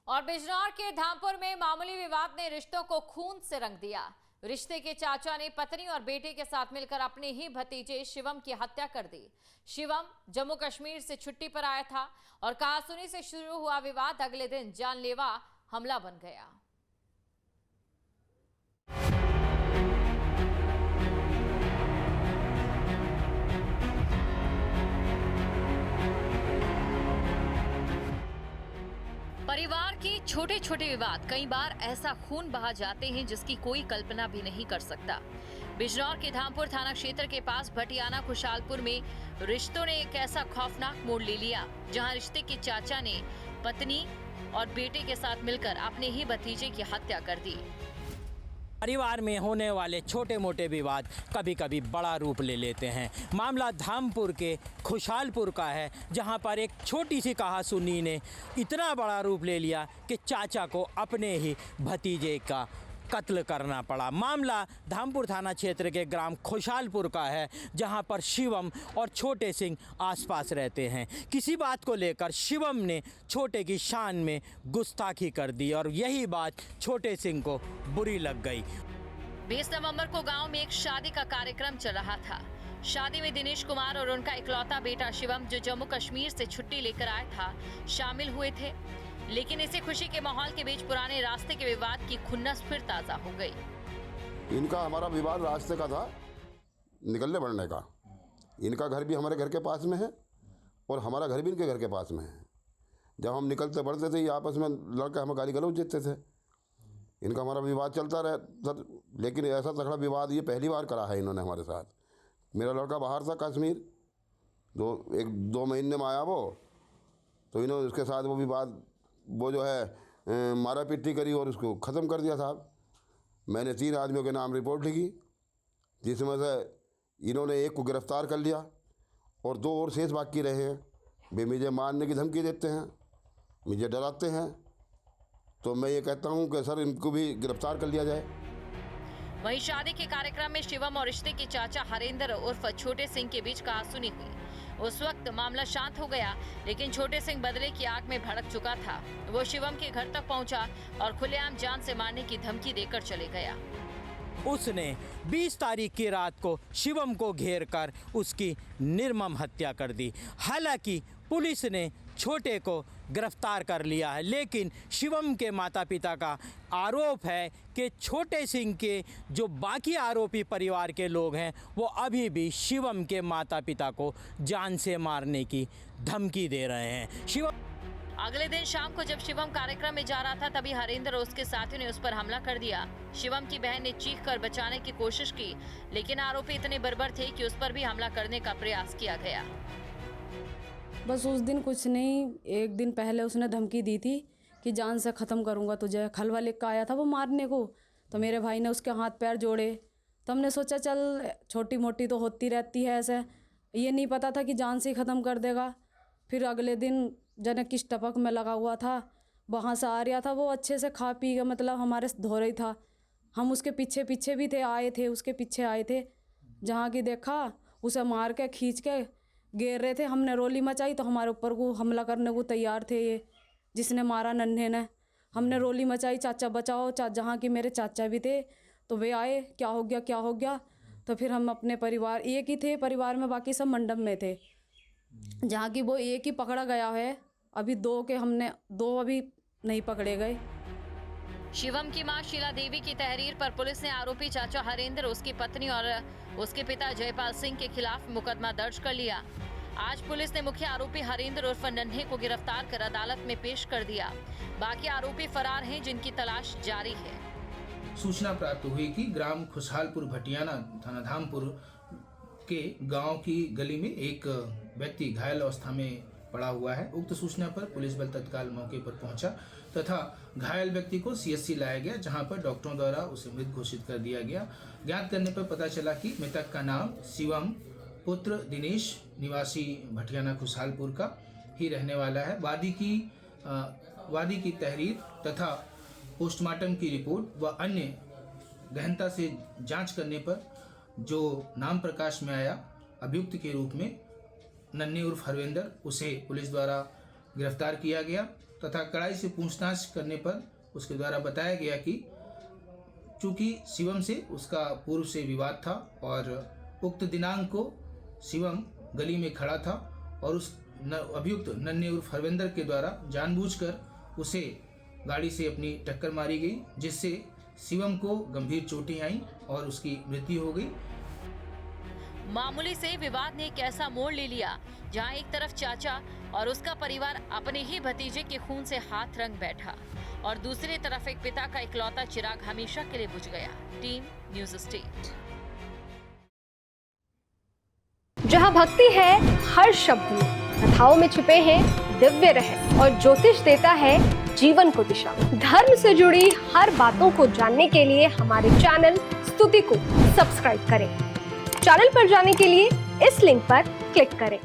और बिजनौर के धामपुर में मामूली विवाद ने रिश्तों को खून से रंग दिया। रिश्ते के चाचा ने पत्नी और बेटे के साथ मिलकर अपने ही भतीजे शिवम की हत्या कर दी। शिवम जम्मू कश्मीर से छुट्टी पर आया था और कहासुनी से शुरू हुआ विवाद अगले दिन जानलेवा हमला बन गया। परिवार के छोटे छोटे विवाद कई बार ऐसा खून बहा जाते हैं जिसकी कोई कल्पना भी नहीं कर सकता। बिजनौर के धामपुर थाना क्षेत्र के पास भटियाना खुशालपुर में रिश्तों ने एक ऐसा खौफनाक मोड़ ले लिया, जहां रिश्ते के चाचा ने पत्नी और बेटे के साथ मिलकर अपने ही भतीजे की हत्या कर दी। परिवार में होने वाले छोटे मोटे विवाद कभी कभी बड़ा रूप ले लेते हैं। मामला धामपुर के खुशालपुर का है, जहां पर एक छोटी सी कहासुनी ने इतना बड़ा रूप ले लिया कि चाचा को अपने ही भतीजे का कत्ल करना पड़ा। मामला धामपुर थाना क्षेत्र के ग्राम खुशालपुर का है, जहां पर शिवम और छोटे सिंह आसपास रहते हैं। किसी बात को लेकर शिवम ने छोटे की शान में गुस्ताखी कर दी और यही बात छोटे सिंह को बुरी लग गई। 20 नवंबर को गांव में एक शादी का कार्यक्रम चल रहा था। शादी में दिनेश कुमार और उनका इकलौता बेटा शिवम, जो जम्मू कश्मीर से छुट्टी लेकर आया था, शामिल हुए थे। लेकिन इसी खुशी के माहौल के बीच पुराने रास्ते के विवाद की खुन्नस फिर ताजा हो गई। इनका हमारा विवाद रास्ते का था, निकलने बढ़ने का। इनका घर भी हमारे घर के पास में है और हमारा घर भी इनके घर के पास में है। जब हम निकलते बढ़ते थे, ये आपस में लड़के हमें गाली गलौज देते थे। इनका हमारा विवाद चलता रहा, लेकिन ऐसा तगड़ा विवाद ये पहली बार करा है इन्होंने हमारे साथ। मेरा लड़का बाहर था कश्मीर, 2 महीने में आया वो, तो इन्होंने उसके साथ वो विवाद, वो जो है मारा पिट्टी करी और उसको ख़त्म कर दिया साहब। मैंने 3 आदमियों के नाम रिपोर्ट लिखी, जिसमें से इन्होंने एक को गिरफ़्तार कर लिया और 2 और शेष बाकी रहे हैं। वे मुझे मारने की धमकी देते हैं, मुझे डराते हैं। तो मैं ये कहता हूँ कि सर इनको भी गिरफ़्तार कर लिया जाए। वहीं शादी के कार्यक्रम में शिवम और रिश्ते के चाचा हरेंद्र उर्फ छोटे सिंह के बीच कहासुनी हुई। उस वक्त मामला शांत हो गया, लेकिन छोटे सिंह बदले की आग में भड़क चुका था। वो शिवम के घर तक पहुंचा और खुलेआम जान से मारने की धमकी देकर चले गया। उसने 20 तारीख की रात को शिवम को घेरकर उसकी निर्मम हत्या कर दी। हालांकि पुलिस ने छोटे को गिरफ्तार कर लिया है, लेकिन शिवम के माता पिता का आरोप है कि छोटे सिंह के जो बाकी आरोपी परिवार के लोग हैं, वो अभी भी शिवम के माता पिता को जान से मारने की धमकी दे रहे हैं। शिवम अगले दिन शाम को जब शिवम कार्यक्रम में जा रहा था, तभी हरेंद्र और उसके साथियों ने उस पर हमला कर दिया। शिवम की बहन ने चीख कर बचाने की कोशिश की, लेकिन आरोपी इतने बर्बर थे कि उस पर भी हमला करने का प्रयास किया गया। बस उस दिन कुछ नहीं, एक दिन पहले उसने धमकी दी थी कि जान से ख़त्म करूँगा तुझे। खलवा लेकर आया था वो मारने को, तो मेरे भाई ने उसके हाथ पैर जोड़े। तो हमने सोचा चल छोटी मोटी तो होती रहती है ऐसे, ये नहीं पता था कि जान से ही ख़त्म कर देगा। फिर अगले दिन जने किस टपक में लगा हुआ था, वहाँ से आ रहा था वो अच्छे से खा पी के, मतलब हमारे धो रही था। हम उसके पीछे पीछे भी थे, आए थे उसके पीछे आए थे। जहाँ की देखा उसे मार के खींच के घेर रहे थे। हमने रोली मचाई तो हमारे ऊपर को हमला करने को तैयार थे ये, जिसने मारा नन्हे ने। हमने रोली मचाई, चाचा बचाओ, जहाँ की मेरे चाचा भी थे, तो वे आए, क्या हो गया क्या हो गया। तो फिर हम अपने परिवार, एक ही थे परिवार में, बाकी सब मंडप में थे। जहाँ की वो एक ही पकड़ा गया है, अभी 2 के हमने 2 अभी नहीं पकड़े गए। शिवम की मां शीला देवी की तहरीर पर पुलिस ने आरोपी चाचा हरेंद्र, उसकी पत्नी और उसके पिता जयपाल सिंह के खिलाफ मुकदमा दर्ज कर लिया। आज पुलिस ने मुख्य आरोपी हरेंद्र उर्फ नन्हे को गिरफ्तार कर अदालत में पेश कर दिया। बाकी आरोपी फरार हैं, जिनकी तलाश जारी है। सूचना प्राप्त हुई कि ग्राम खुशहालपुर भटियाना थाना धामपुर के गांव की गली में एक व्यक्ति घायल अवस्था में पड़ा हुआ है। उक्त सूचना पर पुलिस बल तत्काल मौके पर पहुंचा तथा घायल व्यक्ति को सीएचसी लाया गया, जहां पर डॉक्टरों द्वारा उसे मृत घोषित कर दिया गया। ज्ञात करने पर पता चला कि मृतक का नाम शिवम पुत्र दिनेश निवासी भटियाना खुशहालपुर का ही रहने वाला है। वादी की तहरीर तथा पोस्टमार्टम की रिपोर्ट व अन्य गहनता से जांच करने पर जो नाम प्रकाश में आया अभियुक्त के रूप में नन्हे उर्फ हरविंदर, उसे पुलिस द्वारा गिरफ्तार किया गया तथा कड़ाई से पूछताछ करने पर उसके द्वारा बताया गया कि चूंकि शिवम से उसका पूर्व से विवाद था और उक्त दिनांक को शिवम गली में खड़ा था और उस अभियुक्त नन्हे उर्फ हरविंदर के द्वारा जानबूझकर उसे गाड़ी से अपनी टक्कर मारी गई, जिससे शिवम को गंभीर चोटें आईं और उसकी मृत्यु हो गई। मामूली से विवाद ने एक ऐसा मोड़ ले लिया जहां एक तरफ चाचा और उसका परिवार अपने ही भतीजे के खून से हाथ रंग बैठा और दूसरी तरफ एक पिता का इकलौता चिराग हमेशा के लिए बुझ गया। Team news state. जहां भक्ति है हर शब्द में, कथाओं में छुपे हैं दिव्य रहस्य और ज्योतिष देता है जीवन को दिशा। धर्म से जुड़ी हर बातों को जानने के लिए हमारे चैनल स्तुति को सब्सक्राइब करें। चैनल पर जाने के लिए इस लिंक पर क्लिक करें।